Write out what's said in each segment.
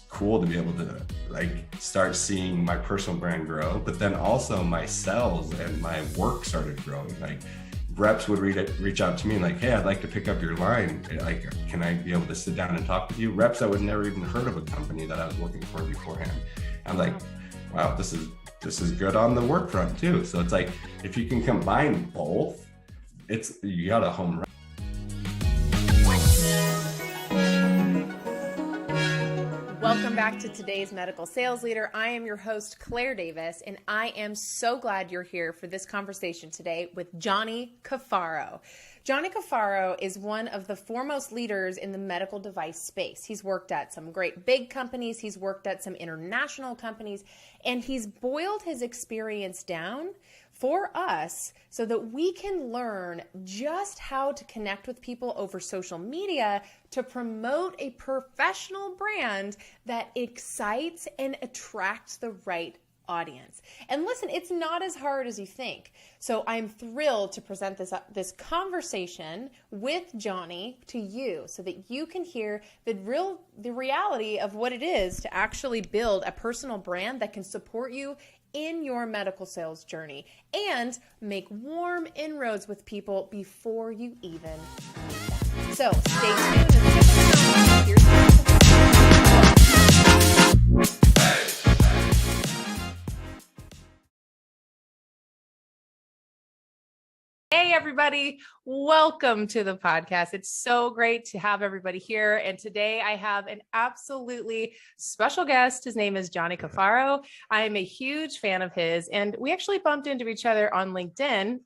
Cool to be able to start seeing my personal brand grow, but then also my sales and my work started growing. Like reps would reach out to me and like, hey, I'd like to pick up your line. Like, can I be able to sit down and talk with you? Reps I would never even heard of a company that I was working for beforehand. I'm like, wow, this is good on the work front too. So it's like, if you can combine both, you got a home run. Welcome back to today's Medical Sales Leader. I am your host, Claire Davis, and I am so glad you're here for this conversation today with Johnny Caffaro. Johnny Caffaro is one of the foremost leaders in the medical device space. He's worked at some great big companies, he's worked at some international companies, and he's boiled his experience down for us so that we can learn just how to connect with people over social media to promote a professional brand that excites and attracts the right audience. And listen, it's not as hard as you think. So I'm thrilled to present this conversation with Johnny to you so that you can hear the reality of what it is to actually build a personal brand that can support you in your medical sales journey and make warm inroads with people before you even meet them. So stay tuned. Hey everybody, welcome to the podcast. It's so great to have everybody here. And today I have an absolutely special guest. His name is Johnny Caffaro. I am a huge fan of his, and we actually bumped into each other on LinkedIn.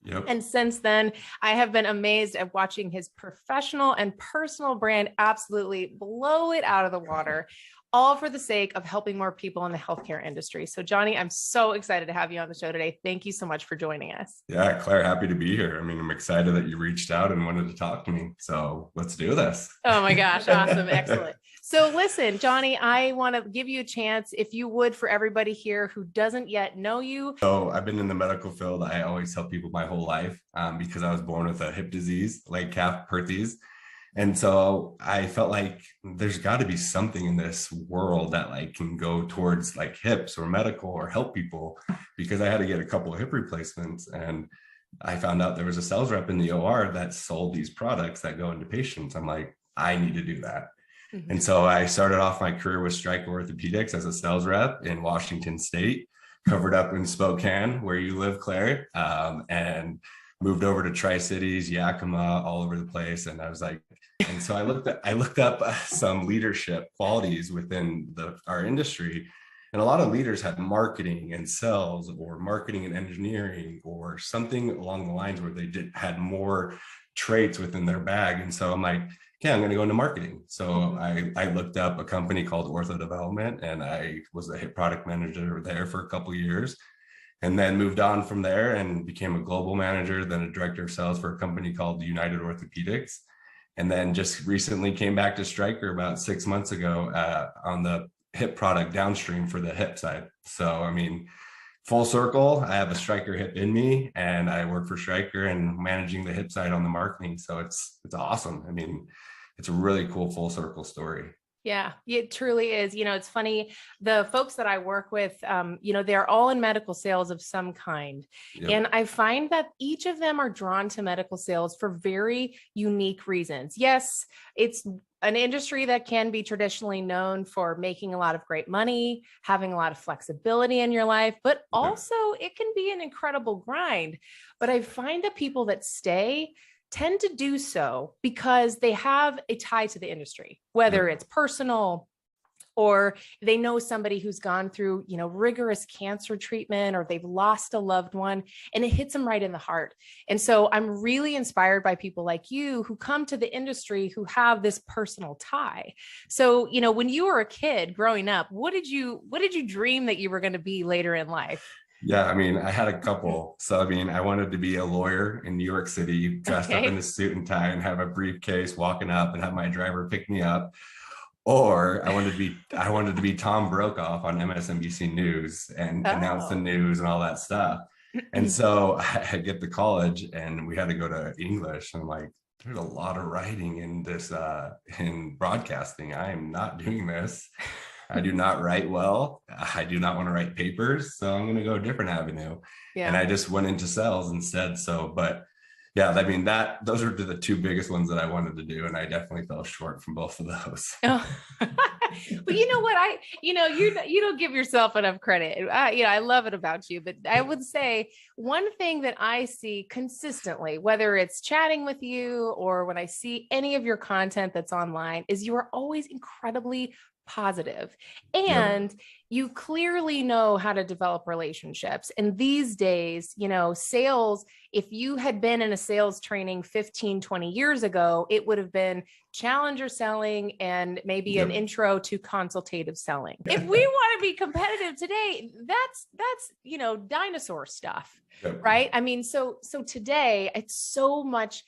Yep. And since then, I have been amazed at watching his professional and personal brand absolutely blow it out of the water, all for the sake of helping more people in the healthcare industry. So Johnny, I'm so excited to have you on the show today. Thank you so much for joining us. Yeah, Claire, happy to be here. I mean, I'm excited that you reached out and wanted to talk to me. So let's do this. Oh my gosh. Awesome. Excellent. So listen, Johnny, I want to give you a chance, if you would, for everybody here who doesn't yet know you. So I've been in the medical field. I always help people my whole life because I was born with a hip disease, like calf perthes. And so I felt like there's got to be something in this world that like can go towards like hips or medical or help people, because I had to get a couple of hip replacements. And I found out there was a sales rep in the OR that sold these products that go into patients. I'm like, I need to do that. Mm-hmm. And so I started off my career with Stryker Orthopedics as a sales rep in Washington State, covered up in Spokane, where you live, Claire, and moved over to Tri-Cities, Yakima, all over the place. And I was like, and so I looked up some leadership qualities within our industry. And a lot of leaders had marketing and sales or marketing and engineering or something along the lines where they had more traits within their bag. And so I'm like, okay, I'm going to go into marketing. So I looked up a company called Ortho Development, and I was a hip product manager there for a couple of years. And then moved on from there and became a global manager, then a director of sales for a company called United Orthopedics. And then just recently came back to Stryker about 6 months ago on the hip product downstream for the hip side. So, I mean, full circle, I have a Stryker hip in me and I work for Stryker and managing the hip side on the marketing. So it's awesome. I mean, it's a really cool full circle story. Yeah, it truly is. It's funny. The folks that I work with, they're all in medical sales of some kind. Yep. And I find that each of them are drawn to medical sales for very unique reasons. Yes, it's an industry that can be traditionally known for making a lot of great money, having a lot of flexibility in your life, but Yep. also it can be an incredible grind. But I find that people that stay tend to do so because they have a tie to the industry, whether Yep. it's personal or they know somebody who's gone through, rigorous cancer treatment, or they've lost a loved one, and it hits them right in the heart. And so I'm really inspired by people like you who come to the industry who have this personal tie. So, when you were a kid growing up, what did you dream that you were going to be later in life? Yeah, I mean, I had a couple. So, I mean, I wanted to be a lawyer in New York City, dressed up in a Okay. suit and tie and have a briefcase walking up and have my driver pick me up. Or I wanted to be Tom Brokaw on MSNBC News and announce the Oh. news and all that stuff. And so I get to college and we had to go to English. And I'm like, there's a lot of writing in this in broadcasting. I am not doing this. I do not write well. I do not want to write papers. So I'm going to go a different avenue. And Yeah. I just went into sales instead. So, but yeah, I mean, those are the two biggest ones that I wanted to do. And I definitely fell short from both of those. Oh. But you know what? You don't give yourself enough credit. I love it about you, but I would say one thing that I see consistently, whether it's chatting with you or when I see any of your content that's online, is you are always incredibly positive, Yep. and you clearly know how to develop relationships. And these days, sales, if you had been in a sales training 15, 20 years ago, it would have been challenger selling and maybe an Yep. intro to consultative selling. If we want to be competitive today, that's dinosaur stuff, Yep. right? I mean, so today it's so much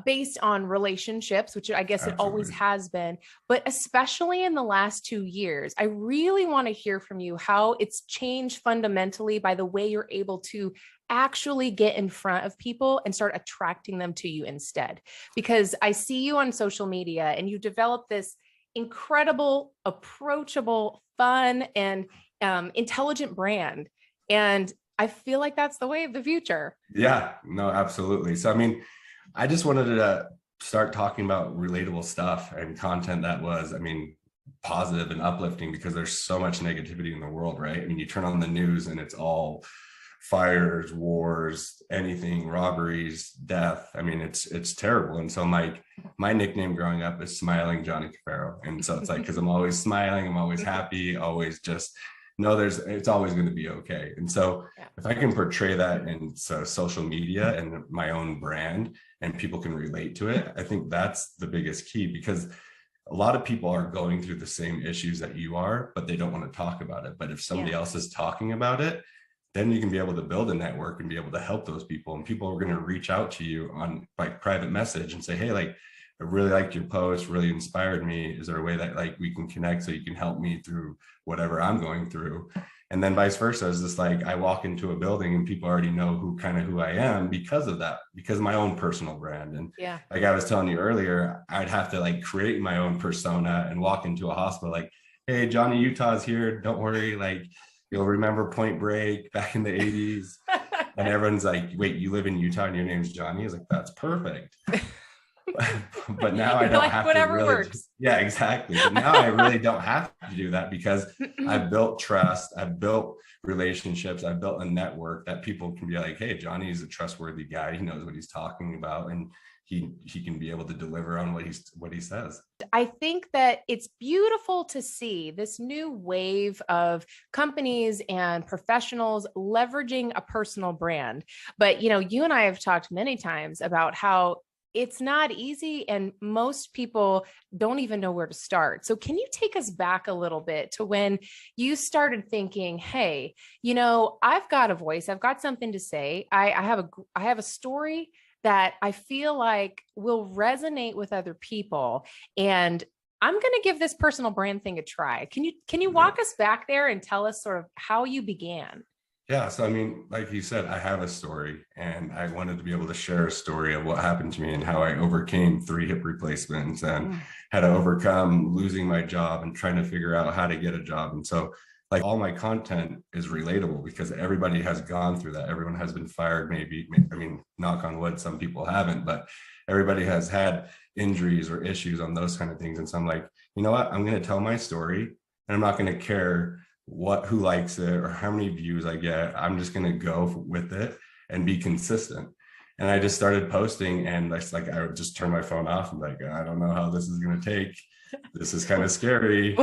based on relationships, which I guess it always Absolutely. has been, but especially in the last 2 years, I really want to hear from you how it's changed fundamentally by the way you're able to actually get in front of people and start attracting them to you instead. Because I see you on social media and you develop this incredible, approachable, fun, and intelligent brand. And I feel like that's the way of the future. Yeah, no, absolutely. So, I mean, I just wanted to start talking about relatable stuff and content that was, I mean, positive and uplifting because there's so much negativity in the world, right? I mean, you turn on the news and it's all fires, wars, anything, robberies, death. I mean, it's terrible. And so my nickname growing up is Smiling Johnny Caffaro. And so it's like because I'm always smiling, I'm always happy, always just know it's always going to be okay. And so Yeah. if I can portray that in social media and my own brand and people can relate to it, I think that's the biggest key because a lot of people are going through the same issues that you are, but they don't want to talk about it. But if somebody Yeah. else is talking about it, then you can be able to build a network and be able to help those people. And people are going to reach out to you on like private message and say, hey, like, I really liked your post, really inspired me. Is there a way that like we can connect so you can help me through whatever I'm going through? And then vice versa. Is just like I walk into a building and people already know who I am because of that, because of my own personal brand. And Yeah. like I was telling you earlier, I'd have to like create my own persona and walk into a hospital like, hey, Johnny Utah's here. Don't worry. Like, you'll remember Point Break back in the 80s. And everyone's like, wait, you live in Utah and your name's Johnny? I was like, that's perfect. But now I You're don't like, have to whatever really, works. yeah, exactly. But now I really don't have to do that because I've built trust, I've built relationships, I've built a network that people can be like, hey, Johnny's a trustworthy guy. He knows what he's talking about. And he can be able to deliver on what he says. I think that it's beautiful to see this new wave of companies and professionals leveraging a personal brand. But, you and I have talked many times about how it's not easy and most people don't even know where to start. So can you take us back a little bit to when you started thinking, hey, I've got a voice, I've got something to say. I have a story that I feel like will resonate with other people, and I'm going to give this personal brand thing a try. Can you Yeah. walk us back there and tell us sort of how you began? Yeah. So, I mean, like you said, I have a story and I wanted to be able to share a story of what happened to me and how I overcame 3 hip replacements and Mm. had to overcome losing my job and trying to figure out how to get a job. And so, like, all my content is relatable because everybody has gone through that. Everyone has been fired, maybe. I mean, knock on wood, some people haven't, but everybody has had injuries or issues on those kind of things. And so I'm like, you know what? I'm going to tell my story and I'm not going to care who likes it or how many views I get. I'm just going to go with it and be consistent. And I just started posting and I would just turn my phone off and like, I don't know how this is going to take. This is kind of scary.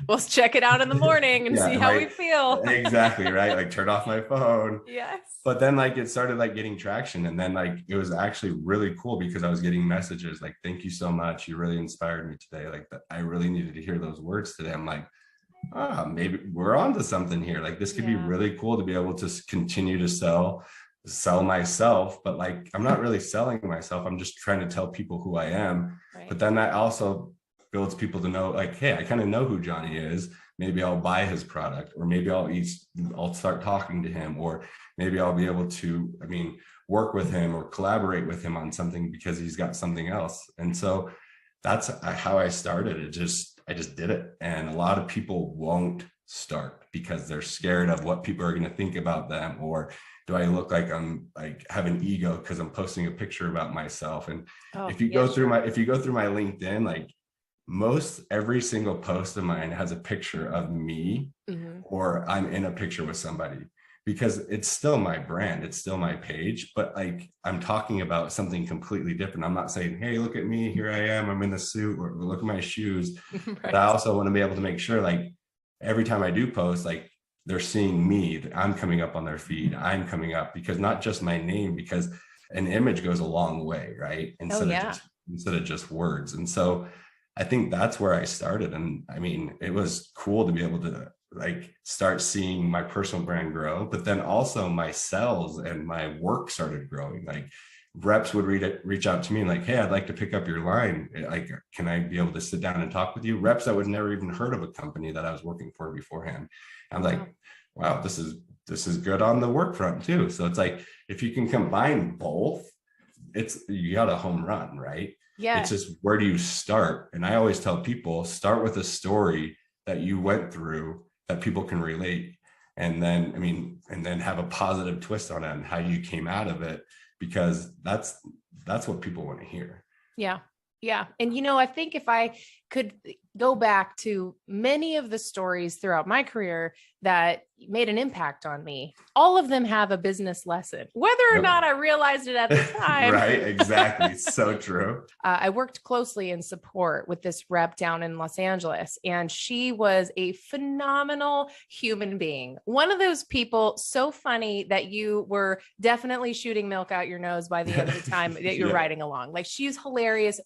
We'll check it out in the morning and see Yeah, how we right. feel. Exactly, right? Like turn off my phone. Yes. But then like it started like getting traction. And then like it was actually really cool because I was getting messages like, thank you so much. You really inspired me today. Like that I really needed to hear those words today. I'm like, maybe we're on to something here. Like this could be really cool to be able to continue to sell myself, but like I'm not really selling myself. I'm just trying to tell people who I am. Right. But then that also builds people to know like, hey, I kind of know who Johnny is. Maybe I'll buy his product, or maybe I'll start talking to him, or maybe I'll be able to, I mean, work with him or collaborate with him on something because he's got something else. And so that's how I started. I just did it. And a lot of people won't start because they're scared of what people are going to think about them, or do I look like I'm like have an ego because I'm posting a picture about myself? And if you go through my LinkedIn, like most every single post of mine has a picture of me, or I'm in a picture with somebody, because it's still my brand, it's still my page, but like I'm talking about something completely different. I'm not saying, hey, look at me, here I am, I'm in the suit, or look at my shoes. Right. But I also want to be able to make sure like every time I do post, like they're seeing me, that I'm coming up on their feed, I'm coming up, because not just my name, because an image goes a long way, right? Instead of just words. And so I think that's where I started. And I mean, it was cool to be able to like start seeing my personal brand grow, but then also my sales and my work started growing. Like reps would reach out to me and like, hey, I'd like to pick up your line. Like, can I be able to sit down and talk with you? Reps that would never even heard of a company that I was working for beforehand. I'm like, wow, this is good on the work front too. So it's like, if you can combine both, you got a home run, right? Yeah. It's just, where do you start? And I always tell people, start with a story that you went through that people can relate. And then, and then have a positive twist on it and how you came out of it, because that's what people want to hear. Yeah. Yeah. And, I think if I could go back to many of the stories throughout my career that made an impact on me, all of them have a business lesson, whether or not I realized it at the time. Right. Exactly. So true. I worked closely in support with this rep down in Los Angeles, and she was a phenomenal human being. One of those people, so funny that you were definitely shooting milk out your nose by the end of the time that you're riding along. Like, she's hilarious,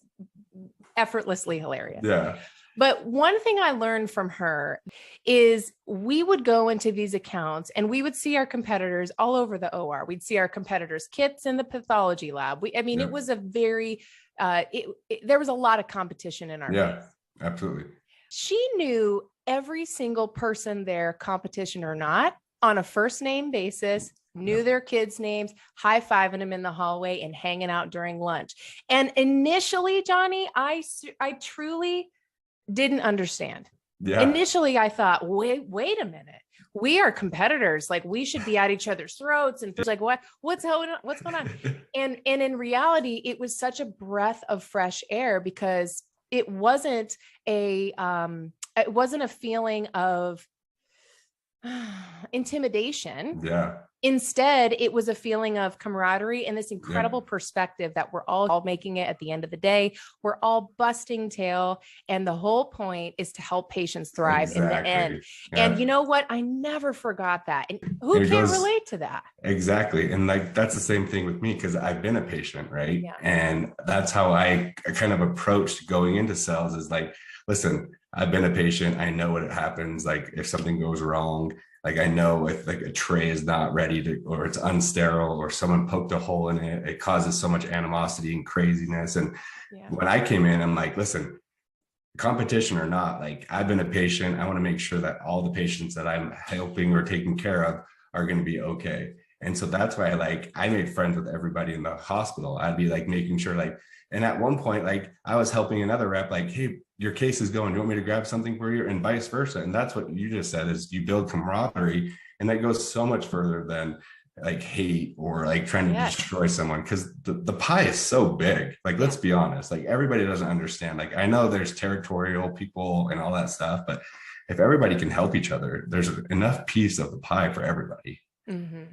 effortlessly hilarious. Yeah. But one thing I learned from her is we would go into these accounts and we would see our competitors all over the OR. We'd see our competitors' kits in the pathology lab. It was a very, there was a lot of competition in our face. Yeah, absolutely. She knew every single person there, competition or not, on a first name basis, knew their kids' names, high-fiving them in the hallway and hanging out during lunch. And initially, Johnny, I truly didn't understand. Yeah. Initially, I thought, wait a minute. We are competitors. Like, we should be at each other's throats. And like, what's going on? And in reality, it was such a breath of fresh air, because it wasn't a feeling of intimidation. Yeah. Instead, it was a feeling of camaraderie and this incredible perspective that we're all making it at the end of the day. We're all busting tail. And the whole point is to help patients thrive in the end. Yeah. And you know what? I never forgot that. And who can't relate to that? Exactly. And like, that's the same thing with me, because I've been a patient, right? Yeah. And that's how I kind of approached going into sales, is like, listen, I've been a patient. I know what happens. Like, if something goes wrong, like I know if like a tray is not ready to, or it's unsterile, or someone poked a hole in it, it causes so much animosity and craziness. And when I came in, I'm like, listen, competition or not, like, I've been a patient. I want to make sure that all the patients that I'm helping or taking care of are going to be okay. And so that's why like I made friends with everybody in the hospital. I'd be like making sure like, and at one point, like I was helping another rep, like, hey, your case is going. You want me to grab something for you? And vice versa. And that's what you just said is you build camaraderie. And that goes so much further than like hate or like trying to destroy someone, because the pie is so big. Like, let's be honest, like everybody doesn't understand. Like, I know there's territorial people and all that stuff, but if everybody can help each other, there's enough piece of the pie for everybody. Mm-hmm.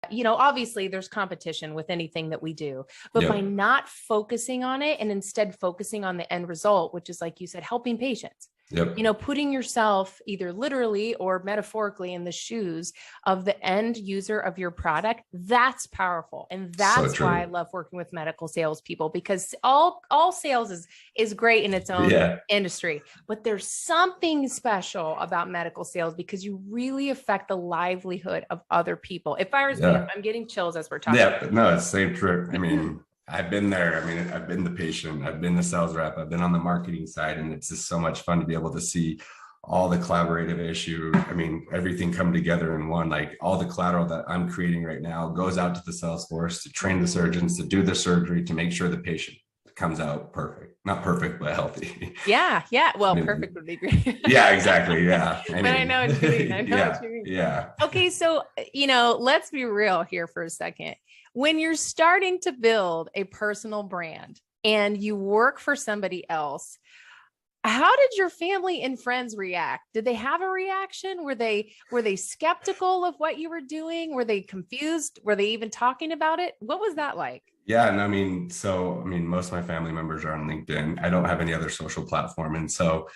You know, obviously there's competition with anything that we do, but by not focusing on it and instead focusing on the end result, which is like you said, helping patients, you know, putting yourself either literally or metaphorically in the shoes of the end user of your product, that's powerful. And that's why I love working with medical salespeople, because all sales is great in its own industry, but there's something special about medical sales because you really affect the livelihood of other people. If I was, I'm getting chills as we're talking. Yeah, but no, it's the same true. I mean, I've been there. I mean, I've been the patient, I've been the sales rep, I've been on the marketing side, and it's just so much fun to be able to see all the collaborative issue. I mean, everything come together in one. Like all the collateral that I'm creating right now goes out to the sales force to train the surgeons to do the surgery to make sure the patient comes out perfect, not perfect, but healthy. Yeah. Well, perfect would be great. Yeah, exactly. Yeah. But I know what you mean. I know what you mean. Yeah. Okay. So, you know, let's be real here for a second. When you're starting to build a personal brand and you work for somebody else, how did your family and friends react? Did they have a reaction? Were they skeptical of what you were doing? Were they confused? Were they even talking about it? What was that like? Yeah. And I mean, most of my family members are on LinkedIn. I don't have any other social platform. And so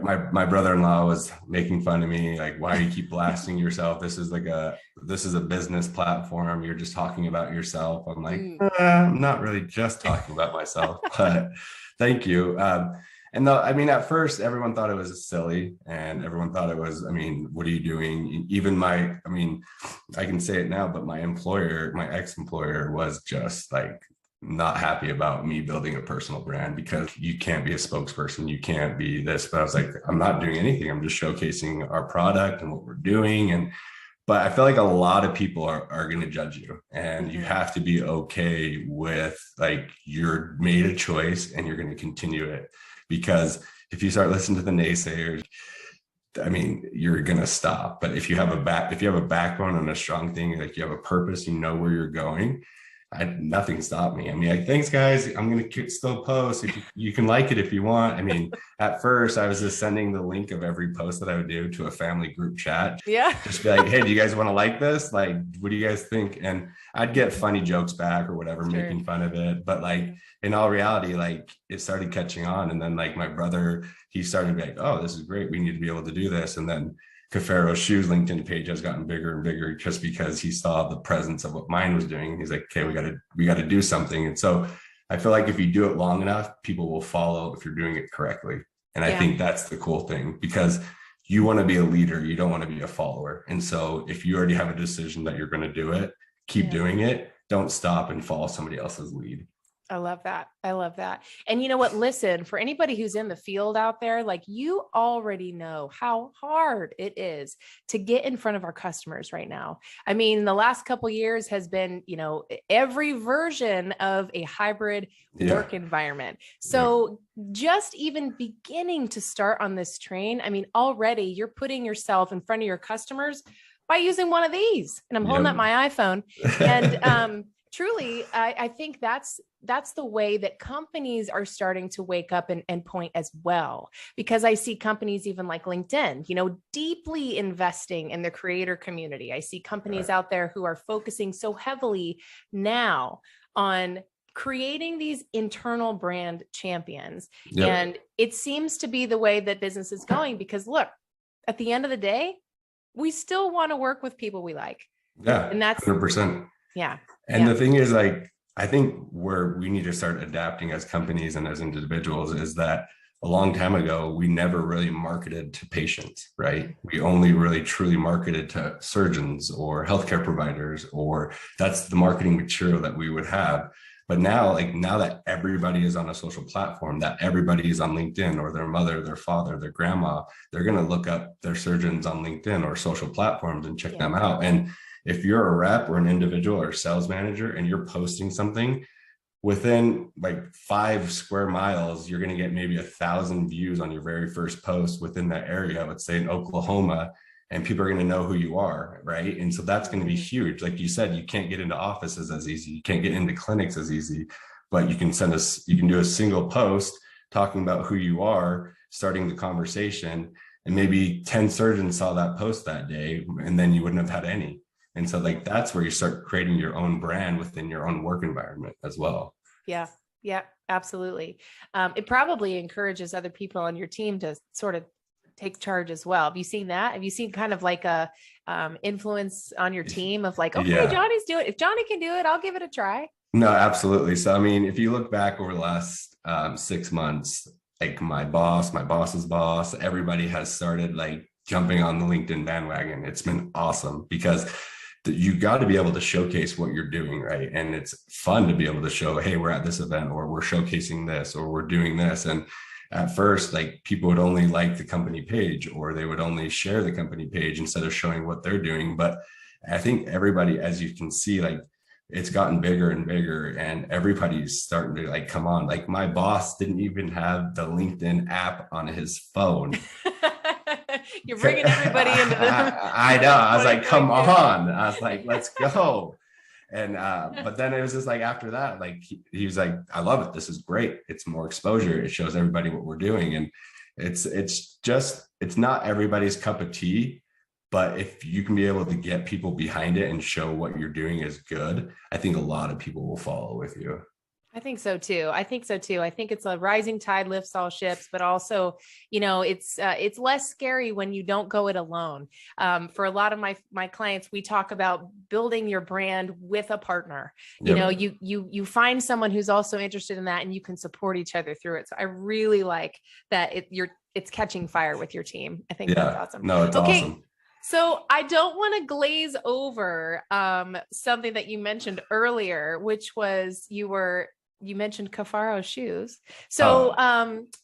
my brother-in-law was making fun of me. Like, why do you keep blasting yourself? This is a business platform. You're just talking about yourself. I'm like, I'm not really just talking about myself, but thank you. And though, I mean, at first everyone thought it was silly and everyone thought it was, I mean, what are you doing? Even I can say it now, but my ex-employer was just like not happy about me building a personal brand because you can't be a spokesperson. You can't be this, but I was like, I'm not doing anything. I'm just showcasing our product and what we're doing. But I feel like a lot of people are going to judge you, and you have to be okay with like, you're made a choice and you're going to continue it. Because if you start listening to the naysayers, I mean, you're going to stop. But if you have a backbone and a strong thing, like you have a purpose, you know where you're going, nothing stopped me. I mean, thanks guys. I'm going to still post. You can like it if you want. I mean, at first I was just sending the link of every post that I would do to a family group chat. Yeah. Just be like, hey, do you guys want to like this? Like, what do you guys think? And I'd get funny jokes back or whatever, making fun of it. But like, in all reality, like it started catching on. And then like my brother, he started to be like, oh, this is great. We need to be able to do this. And then Caffaro's Shoes LinkedIn page has gotten bigger and bigger just because he saw the presence of what mine was doing. He's like, okay, we got to do something. And so I feel like if you do it long enough, people will follow if you're doing it correctly. And I think that's the cool thing, because you want to be a leader. You don't want to be a follower. And so if you already have a decision that you're going to do it, keep doing it. Don't stop and follow somebody else's lead. I love that. I love that. And you know what? Listen, for anybody who's in the field out there, like you already know how hard it is to get in front of our customers right now. I mean, the last couple of years has been, you know, every version of a hybrid work environment. So just even beginning to start on this train, I mean, already you're putting yourself in front of your customers by using one of these. And I'm holding up my iPhone. And truly, I think that's the way that companies are starting to wake up and point as well, because I see companies even like LinkedIn, you know, deeply investing in the creator community. I see companies out there who are focusing so heavily now on creating these internal brand champions. And it seems to be the way that business is going, because look, at the end of the day, we still want to work with people we like. Yeah. And that's 100%. Yeah. And the thing is, like, I think where we need to start adapting as companies and as individuals is that a long time ago, we never really marketed to patients, right? We only really truly marketed to surgeons or healthcare providers, or that's the marketing material that we would have. But now, like now that everybody is on a social platform, that everybody is on LinkedIn, or their mother, their father, their grandma, they're going to look up their surgeons on LinkedIn or social platforms and check them out. And if you're a rep or an individual or sales manager and you're posting something, within like 5 square miles, you're going to get maybe 1,000 views on your very first post within that area, let's say in Oklahoma, and people are going to know who you are, right? And so that's going to be huge. Like you said, you can't get into offices as easy, you can't get into clinics as easy, but you can you can do a single post talking about who you are, starting the conversation, and maybe 10 surgeons saw that post that day, and then you wouldn't have had any. And so like, that's where you start creating your own brand within your own work environment as well. Yeah. Yeah, absolutely. It probably encourages other people on your team to sort of take charge as well. Have you seen that? Have you seen kind of like a influence on your team of like, okay, Yeah. Johnny's doing it. If Johnny can do it, I'll give it a try. No, absolutely. So, I mean, if you look back over the last 6 months, like my boss's boss, everybody has started like jumping on the LinkedIn bandwagon. It's been awesome because you got to be able to showcase what you're doing, right? And it's fun to be able to show, hey, we're at this event, or we're showcasing this, or we're doing this. And at first, like, people would only like the company page, or they would only share the company page instead of showing what they're doing. But I think everybody, as you can see, like, it's gotten bigger and bigger, and everybody's starting to like, come on. Like, my boss didn't even have the LinkedIn app on his phone. You're bringing everybody into the I know. I was like, come on. I was like, let's go. And but then it was just like, after that, like he was like, I love it. This is great. It's more exposure. It shows everybody what we're doing. And it's not everybody's cup of tea. But if you can be able to get people behind it and show what you're doing is good, I think a lot of people will follow with you. I think so too. I think it's a rising tide lifts all ships, but also, it's less scary when you don't go it alone. For a lot of my clients, we talk about building your brand with a partner. Yep. You find someone who's also interested in that, and you can support each other through it. So I really like that it's catching fire with your team. I think that's awesome. No, it's awesome. So I don't want to glaze over something that you mentioned earlier, which was you mentioned Caffaro shoes. So,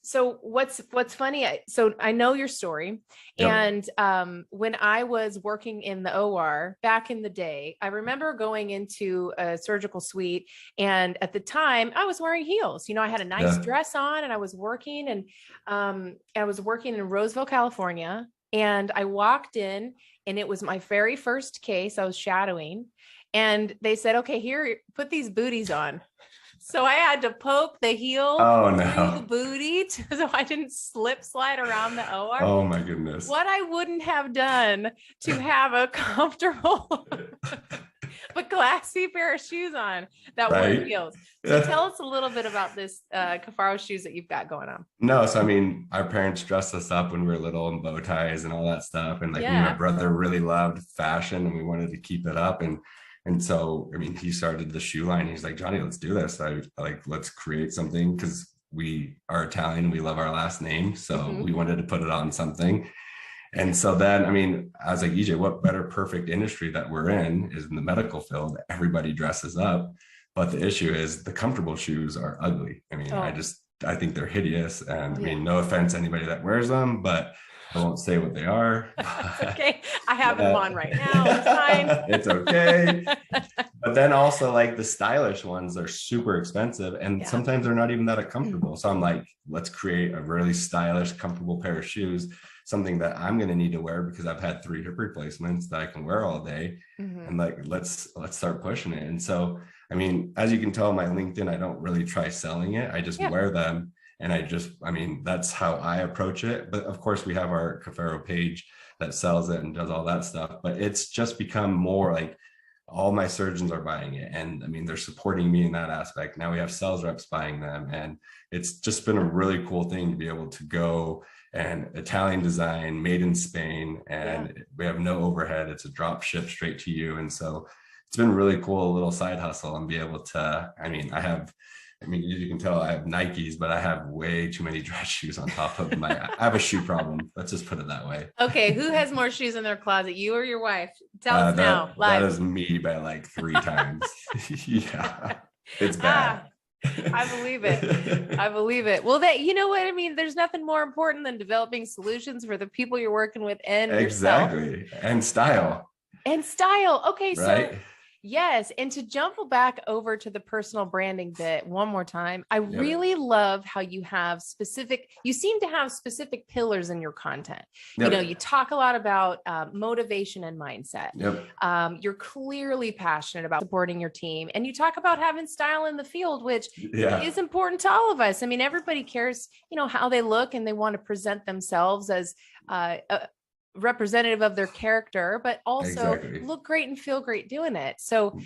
so what's funny? So I know your story. Yep. And when I was working in the OR back in the day, I remember going into a surgical suite, and at the time I was wearing heels. I had a nice dress on, and I was working, and I was working in Roseville, California. And I walked in, and it was my very first case. I was shadowing, and they said, okay, here, put these booties on. So I had to poke the heel through the booty so I didn't slide around the OR. Oh my goodness. What I wouldn't have done to have a comfortable but classy pair of shoes on that were heels. So tell us a little bit about this Caffaro shoes that you've got going on. No, so I mean, our parents dressed us up when we were little in bow ties and all that stuff. And like, me and my brother really loved fashion, and we wanted to keep it up. And so, I mean, he started the shoe line. He's like, Johnny, let's do this. Let's create something, because we are Italian. We love our last name. So we wanted to put it on something. And so then, I mean, I was like, EJ, what better perfect industry that we're in is in the medical field. Everybody dresses up. But the issue is the comfortable shoes are ugly. I mean, I think they're hideous. And I mean, no offense to anybody that wears them, but I won't say what they are. Okay. I have them on right now. It's fine. It's okay. But then also, like, the stylish ones are super expensive, and sometimes they're not even that comfortable. So I'm like, let's create a really stylish, comfortable pair of shoes, something that I'm going to need to wear because I've had 3 hip replacements that I can wear all day. And like, let's start pushing it. And so, I mean, as you can tell on my LinkedIn, I don't really try selling it. I just wear them. And I mean, that's how I approach it. But of course, we have our Caffaro page that sells it and does all that stuff. But it's just become more like all my surgeons are buying it. And I mean, they're supporting me in that aspect. Now we have sales reps buying them. And it's just been a really cool thing to be able to go and Italian design, made in Spain. And we have no overhead. It's a drop ship straight to you. And so it's been really cool, a little side hustle, and be able to, I mean, you can tell I have Nikes, but I have way too many dress shoes on top of I have a shoe problem. Let's just put it that way. Okay. Who has more shoes in their closet, you or your wife? Tell us now. Live. That is me by like 3 times. Yeah. It's bad. I believe it. I believe it. Well, you know what I mean? There's nothing more important than developing solutions for the people you're working with and exactly. yourself. And style. And style. Okay. So right? yes. And to jump back over to the personal branding bit one more time, I Yep. really love how you seem to have specific pillars in your content. You Yep. talk a lot about motivation and mindset. Yep. You're clearly passionate about supporting your team, and you talk about having style in the field, which Yeah. is important to all of us. I mean, everybody cares, how they look, and they want to present themselves as representative of their character, but also Exactly. look great and feel great doing it. So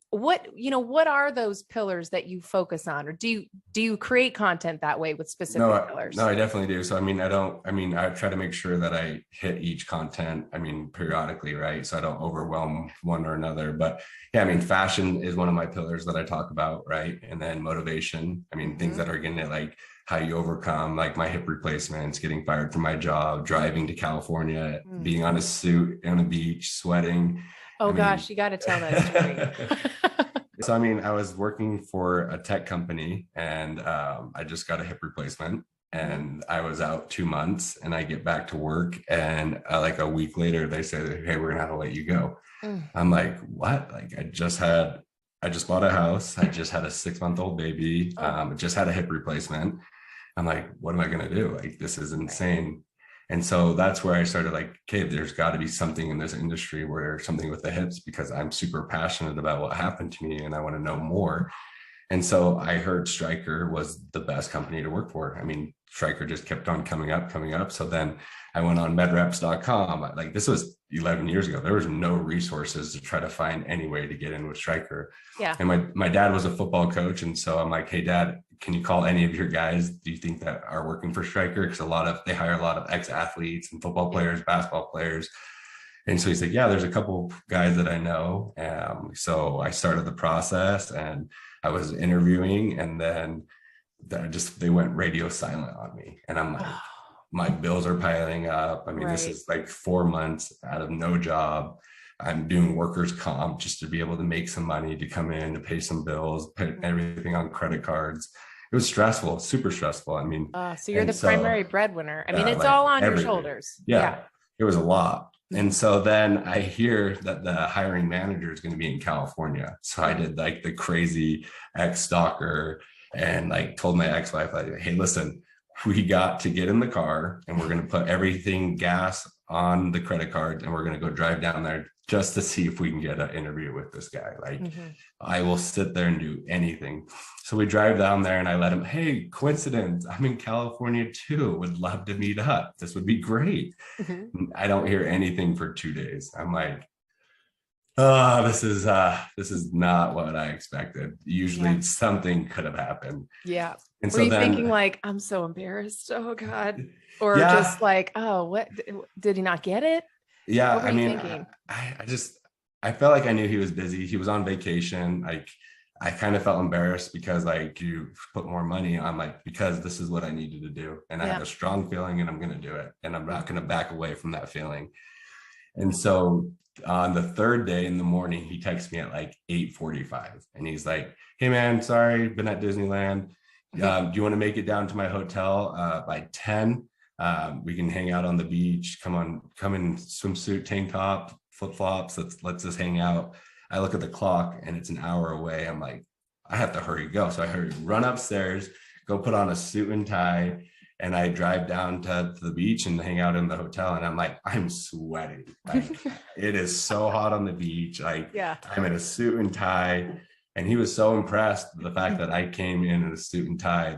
what are those pillars that you focus on, or do you create content that way with specific pillars? No, I definitely do. So, I try to make sure that I hit each content, periodically, right? So I don't overwhelm one or another, but yeah, fashion is one of my pillars that I talk about, right? And then motivation, things that are getting it, like how you overcome like my hip replacements, getting fired from my job, driving to California, being on a suit on the beach, sweating. Oh gosh, you got to tell that story. So, I was working for a tech company, and I just got a hip replacement, and I was out 2 months, and I get back to work, and like a week later, they say, "Hey, we're going to have to let you go." I'm like, what? Like, I just bought a house. I just had a 6-month-old baby. Just had a hip replacement. I'm like, what am I going to do? Like, this is insane. And so that's where I started like, okay, there's got to be something in this industry where something with the hips, because I'm super passionate about what happened to me and I want to know more. And so I heard Stryker was the best company to work for. Stryker just kept on coming up. So then I went on medreps.com. Like, this was 11 years ago. There was no resources to try to find any way to get in with Stryker. Yeah. And my dad was a football coach. And so I'm like, hey, Dad, can you call any of your guys, do you think, that are working for Stryker? Because they hire a lot of ex-athletes and football players, basketball players. And so he's like, yeah, there's a couple guys that I know. So I started the process, and I was interviewing, and then they went radio silent on me. And I'm like, my bills are piling up. This is like 4 months out of no job. I'm doing workers' comp just to be able to make some money to come in to pay some bills, put everything on credit cards. It was stressful, super stressful. So you're the primary breadwinner. It's like all on everything. your shoulders. Yeah, it was a lot. And so then I hear that the hiring manager is going to be in California. So I did like the crazy ex-stalker and like told my ex-wife, like, hey, listen, we got to get in the car and we're going to put everything gas on the credit card, and we're going to go drive down there just to see if we can get an interview with this guy. Like, I will sit there and do anything. So we drive down there, and I let him, hey, coincidence, I'm in California too. Would love to meet up. This would be great. I don't hear anything for 2 days. I'm like, oh, this is not what I expected. Usually something could have happened. Yeah. And were so you then thinking like, I'm so embarrassed, oh God, or just like, oh, what, did he not get it? Yeah. What were you thinking? I felt like I knew he was busy. He was on vacation. Like, I kind of felt embarrassed because like, you put more money on, like, because this is what I needed to do. And I have a strong feeling, and I'm going to do it. And I'm not going to back away from that feeling. And so on the third day in the morning, he texts me at like 8:45, and he's like, hey man, sorry, been at Disneyland. Do you want to make it down to my hotel by 10? We can hang out on the beach. Come in swimsuit, tank top, flip-flops. Let's just hang out. I look at the clock, and it's an hour away. I'm like, I have to hurry, go. So I run upstairs, go put on a suit and tie, and I drive down to the beach and hang out in the hotel. And I'm like, I'm sweating. Like, it is so hot on the beach. Like, I'm in a suit and tie. And he was so impressed with the fact that I came in a suit and tie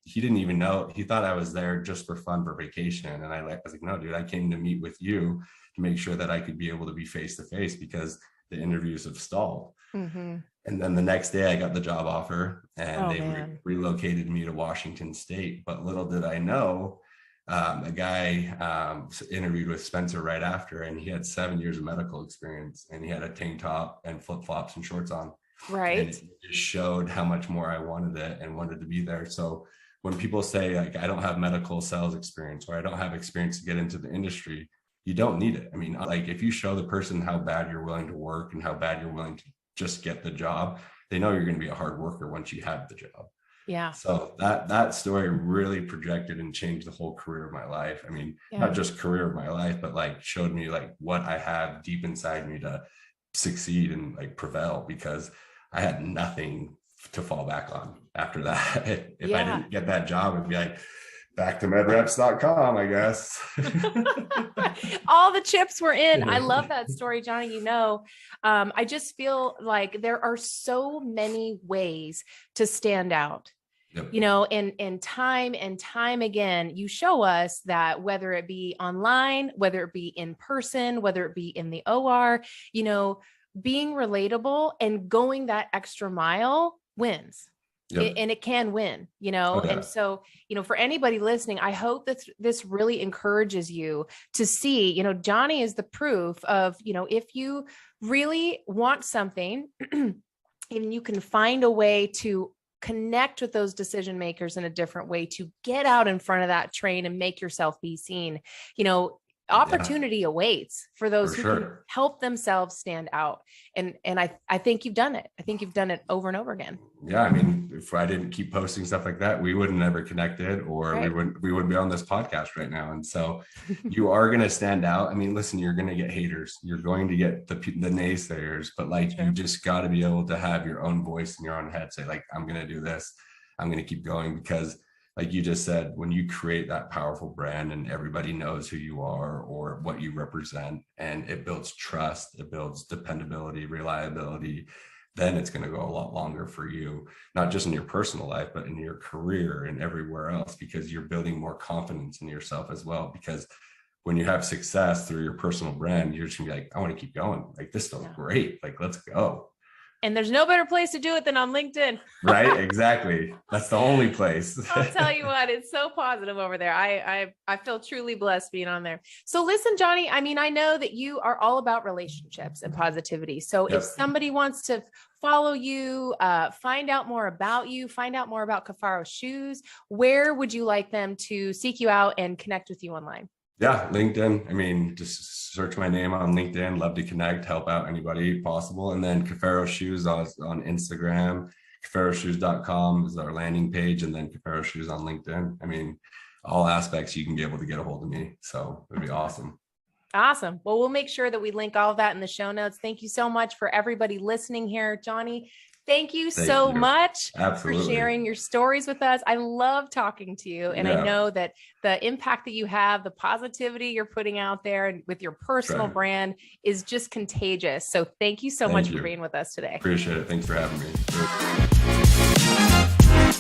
he didn't even know. He thought I was there just for fun, for vacation. And I was like, no, dude, I came to meet with you to make sure that I could be able to be face to face, because the interviews have stalled. And then the next day I got the job offer, and they relocated me to Washington State. But little did I know, a guy interviewed with Spencer right after, and he had 7 years of medical experience, and he had a tank top and flip-flops and shorts on. Right. And it just showed how much more I wanted it and wanted to be there. So when people say like, I don't have medical sales experience, or I don't have experience to get into the industry, you don't need it. Like, if you show the person how bad you're willing to work and how bad you're willing to just get the job, they know you're going to be a hard worker once you have the job. Yeah. So that story really projected and changed the whole career of my life. I mean, not just career of my life, but like showed me like what I have deep inside me to succeed and like prevail, because I had nothing to fall back on after that. If I didn't get that job, it'd be like back to medreps.com, I guess. All the chips were in. I love that story, Johnny. I just feel like there are so many ways to stand out. Yep. And time again, you show us that whether it be online, whether it be in person, whether it be in the OR, being relatable and going that extra mile wins. Yep. And it can win, And so, for anybody listening, I hope that this really encourages you to see, Johnny is the proof of, if you really want something and you can find a way to connect with those decision makers in a different way, to get out in front of that train and make yourself be seen, opportunity awaits for those who can help themselves stand out. And I think you've done it. I think you've done it over and over again. Yeah. I mean, if I didn't keep posting stuff like that, we wouldn't ever connected, or we wouldn't be on this podcast right now. And so you are going to stand out. I mean, listen, you're going to get haters, you're going to get the naysayers, but like, you just got to be able to have your own voice in your own head. Say like, I'm going to do this. I'm going to keep going, because like you just said, when you create that powerful brand and everybody knows who you are or what you represent, and it builds trust, it builds dependability, reliability, then it's going to go a lot longer for you, not just in your personal life, but in your career and everywhere else, because you're building more confidence in yourself as well. Because when you have success through your personal brand, you're just gonna be like, I want to keep going. Like, this feels great. Like, let's go. And there's no better place to do it than on LinkedIn. Right? Exactly. That's the only place. I'll tell you what, it's so positive over there. I feel truly blessed being on there. So listen, Johnny, I mean, I know that you are all about relationships and positivity. So if somebody wants to follow you, find out more about you, find out more about Caffaro Shoes, where would you like them to seek you out and connect with you online? Yeah, LinkedIn. I mean, just search my name on LinkedIn. Love to connect, help out anybody possible. And then Caffaro Shoes on Instagram. CaffaroShoes.com is our landing page, and then Caffaro Shoes on LinkedIn. I mean, all aspects you can be able to get a hold of me. So it'd be awesome. Awesome. Well, we'll make sure that we link all of that in the show notes. Thank you so much for everybody listening here. Johnny, thank you so much for sharing your stories with us. I love talking to you. And I know that the impact that you have, the positivity you're putting out there and with your personal brand is just contagious. So thank you so much for being with us today. Appreciate it. Thanks for having me.